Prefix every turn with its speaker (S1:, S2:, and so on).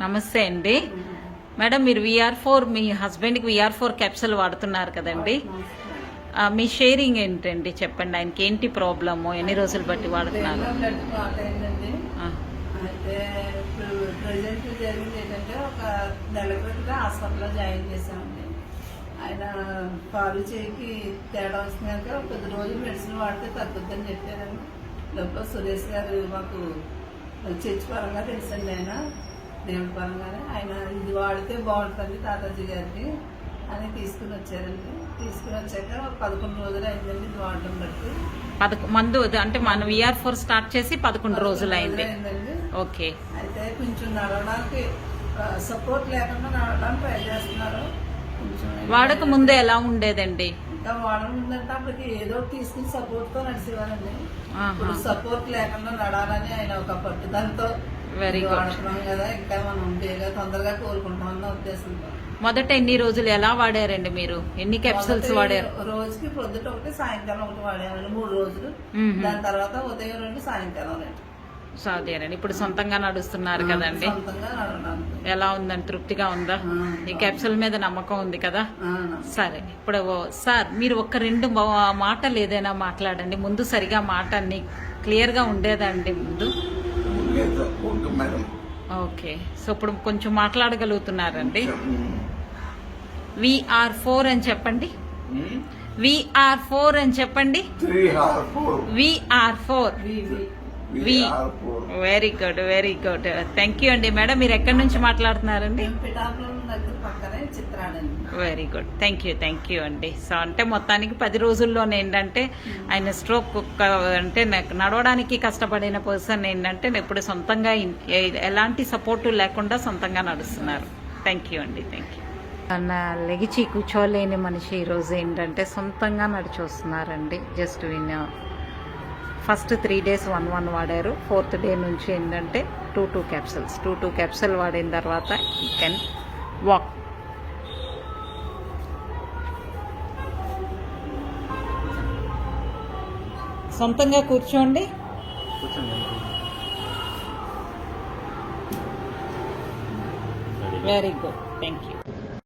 S1: నమస్తే అండి మేడం, మీరు VR4 మీ హస్బెండ్కి VR4 క్యాప్సూల్ వాడుతున్నారు కదండి. మీ షేరింగ్ ఏంటండి చెప్పండి. ఆయనకి ఏంటి ప్రాబ్లము, ఎన్ని రోజులు బట్టి వాడుతున్నారు?
S2: అయితే ఇప్పుడు ప్రజెంట్ జరిగింది ఏంటంటే, ఒక నెల క్రితం హాస్పిటల్లో జాయిన్ చేసామండి. ఆయన పాలు చేయికి తేడా వస్తున్నాక 10 రోజులు మెడిసిన్ వాడితే తగ్గుద్దని చెప్పారండి. లోపల సురేష్ గారు మాకు చర్చి పరంగా తెలుసండి, ఆయన దేవుడి పరంగానే ఆయన ఇది వాడితే బాగుంటుంది తాతాజీ గారికి అని తీసుకుని వచ్చారండి. తీసుకుని వచ్చాక 11 రోజులు అయిందండి ఇది వాడడం బట్టి.
S1: మందు అంటే మన VR4 స్టార్ట్ చేసి 11 రోజులు అయిందండి. ఓకే.
S2: అయితే కొంచెం నడవడానికి సపోర్ట్ లేకుండా నడవడానికి ట్రై చేస్తున్నారు. కొంచెం
S1: వాడక ముందు ఎలా ఉండేదండి?
S2: ఇంకా వాడడం ముందంటే అప్పటికి ఏదో తీసుకుని సపోర్ట్ తో నడిచేవారండి. ఇప్పుడు సపోర్ట్ లేకుండా నడాలని ఆయన ఒక పట్టుదలతో వాడుతున్నాం కదా, ఇంకా మనం బేగా తొందరగా కోరుకుంటామన్న ఉద్దేశంతో.
S1: మొదట ఎన్ని రోజులు ఎలా వాడారండి మీరు? ఎన్ని క్యాప్సూల్స్ వాడారు?
S2: రోజుకి పొద్దుట ఒకటి సాయంకాలం ఒకటి వాడామండి 3 రోజులు. దాని తర్వాత ఉదయం 2 సాయంకాలం 2.
S1: సాధ్యారండి. ఇప్పుడు సొంతంగా నడుస్తున్నారు కదండి, ఎలా ఉందండి? తృప్తిగా ఉందా? ఈ క్యాప్సూల్ మీద నమ్మకం ఉంది కదా? సరే, ఇప్పుడు సార్ మీరు ఒక 2 మాటలు ఏదైనా మాట్లాడండి. ముందు సరిగా మాట అన్ని క్లియర్ గా ఉండేదండి ముందు. ఓకే, సో ఇప్పుడు కొంచెం మాట్లాడగలుగుతున్నారండి. VR4 అని చెప్పండి. VR4 అని చెప్పండి. VR4. Very good, very good. Thank you అండి. మేడం, మీరు ఎక్కడి నుంచి మాట్లాడుతున్నారండి? వెరీ గుడ్, థ్యాంక్ యూ అండి. సో అంటే మొత్తానికి 10 రోజుల్లోనే ఏంటంటే ఆయన స్ట్రోక్ అంటే నడవడానికి కష్టపడిన పర్సన్ ఏంటంటే ఇప్పుడు సొంతంగా ఎలాంటి సపోర్టు లేకుండా సొంతంగా నడుస్తున్నారు. థ్యాంక్ యూ అండి, థ్యాంక్ యూ. లెగిచి కూర్చోలేని మనిషి ఈరోజు ఏంటంటే సొంతంగా నడిచి వస్తున్నారండి. జస్ట్ ఫస్ట్ 3 days 1 వాడారు. 4th డే నుంచి ఏంటంటే 2 క్యాప్సూల్స్ 2 క్యాప్సూల్ వాడిన తర్వాత యూ కెన్ వాక్. సొంతంగా కూర్చోండి. Very good, thank you.